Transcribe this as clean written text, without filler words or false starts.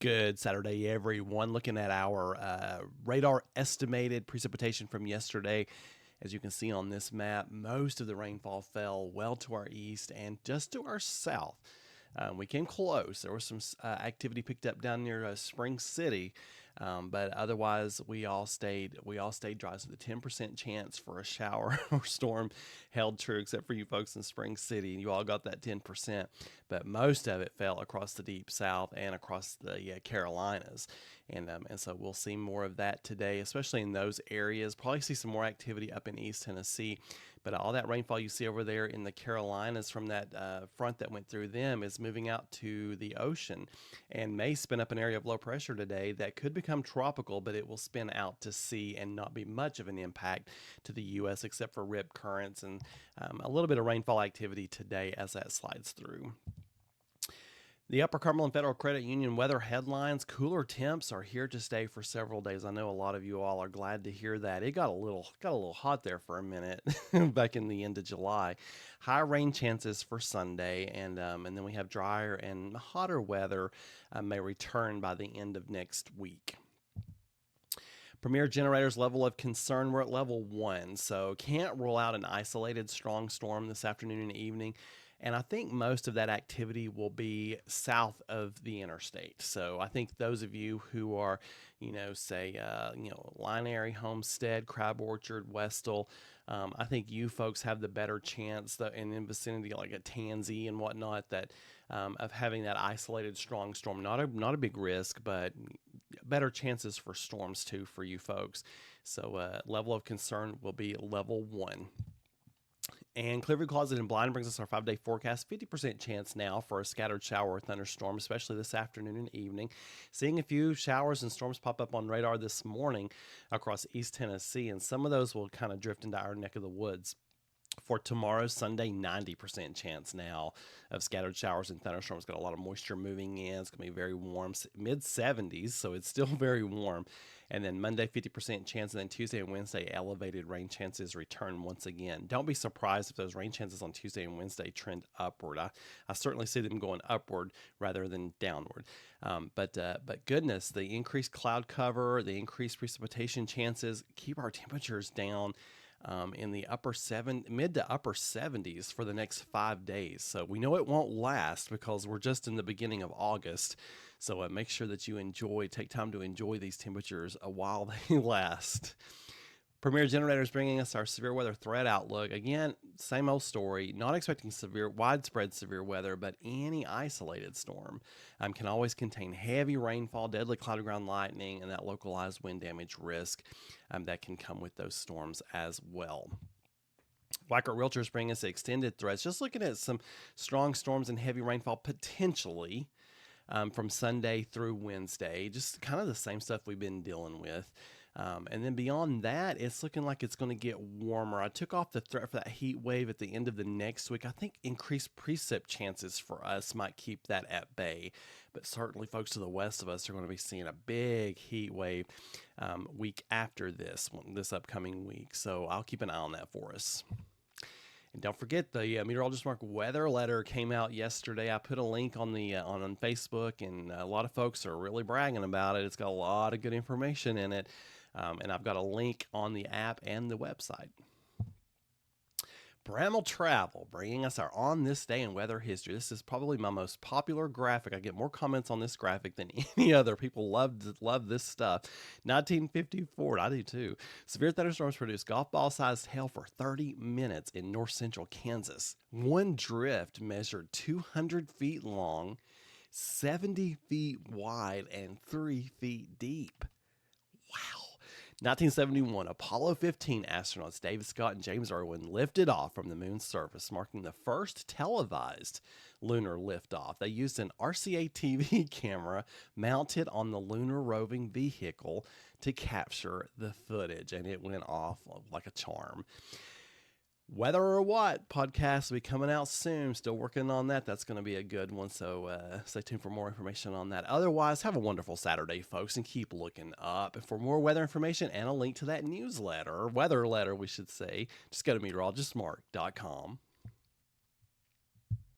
Good Saturday, everyone. Looking at our radar estimated precipitation from yesterday. As you can see on this map, most of the rainfall fell well to our east and just to our south. We came close. There was some activity picked up down near Spring City, but otherwise we all stayed dry. So the 10% chance for a shower or storm held true, except for you folks in Spring City. You all got that 10%, but most of it fell across the deep south and across the Carolinas. And so we'll see more of that today, especially in those areas. Probably see some more activity up in East Tennessee. But all that rainfall you see over there in the Carolinas from that front that went through them is moving out to the ocean and may spin up an area of low pressure today that could become tropical, but it will spin out to sea and not be much of an impact to the U.S. except for rip currents and a little bit of rainfall activity today as that slides through. The Upper Cumberland Federal Credit Union weather headlines: cooler temps are here to stay for several days. I know a lot of you all are glad to hear that. It got a little hot there for a minute back in the end of July. High rain chances for Sunday, and then we have drier and hotter weather may return by the end of next week. Premier Generator's level of concern, we're at level 1, so can't rule out an isolated strong storm this afternoon and evening. And I think most of that activity will be south of the interstate. So I think those of you who are, Line Airy, Homestead, Crab Orchard, Westall, I think you folks have the better chance in the vicinity like a Tansy and whatnot of having that isolated strong storm. Not a big risk, but better chances for storms too for you folks. So level of concern will be level 1. And Clearview Closet and Blind brings us our 5-day forecast. 50% chance now for a scattered shower or thunderstorm, especially this afternoon and evening. Seeing a few showers and storms pop up on radar this morning across East Tennessee, and some of those will kind of drift into our neck of the woods. For tomorrow, Sunday, 90% chance now of scattered showers and thunderstorms. Got a lot of moisture moving in. It's going to be very warm, mid-70s, so it's still very warm. And then Monday, 50% chance, and then Tuesday and Wednesday, elevated rain chances return once again. Don't be surprised if those rain chances on Tuesday and Wednesday trend upward. I certainly see them going upward rather than downward. But goodness, the increased cloud cover, the increased precipitation chances keep our temperatures down in the mid to upper 70s for the next 5 days. So we know it won't last because we're just in the beginning of August. So make sure that you take time to enjoy these temperatures while they last. Premier Generator is bringing us our severe weather threat outlook. Again, same old story. Not expecting widespread severe weather, but any isolated storm can always contain heavy rainfall, deadly cloud ground lightning, and that localized wind damage risk that can come with those storms as well. Blackrock Realtors bring us extended threats. Just looking at some strong storms and heavy rainfall potentially from Sunday through Wednesday. Just kind of the same stuff we've been dealing with. And then beyond that, it's looking like it's going to get warmer. I took off the threat for that heat wave at the end of the next week. I think increased precip chances for us might keep that at bay. But certainly folks to the west of us are going to be seeing a big heat wave week after this upcoming week. So I'll keep an eye on that for us. And don't forget, the Meteorologist Mark weather letter came out yesterday. I put a link on on Facebook, and a lot of folks are really bragging about it. It's got a lot of good information in it, and I've got a link on the app and the website. Bramall Travel bringing us our On This Day in Weather History. This is probably my most popular graphic. I get more comments on this graphic than any other. People love this stuff. 1954, I do too. Severe thunderstorms produced golf ball-sized hail for 30 minutes in north central Kansas. One drift measured 200 feet long, 70 feet wide, and 3 feet deep. Wow. 1971, Apollo 15 astronauts David Scott and James Irwin lifted off from the moon's surface, marking the first televised lunar liftoff. They used an RCA TV camera mounted on the lunar roving vehicle to capture the footage, and it went off like a charm. Weather or What podcast will be coming out soon. Still working on that. That's going to be a good one. So stay tuned for more information on that. Otherwise, have a wonderful Saturday, folks, and keep looking up. And for more weather information and a link to that newsletter, or weather letter, we should say, just go to meteorologistmark.com.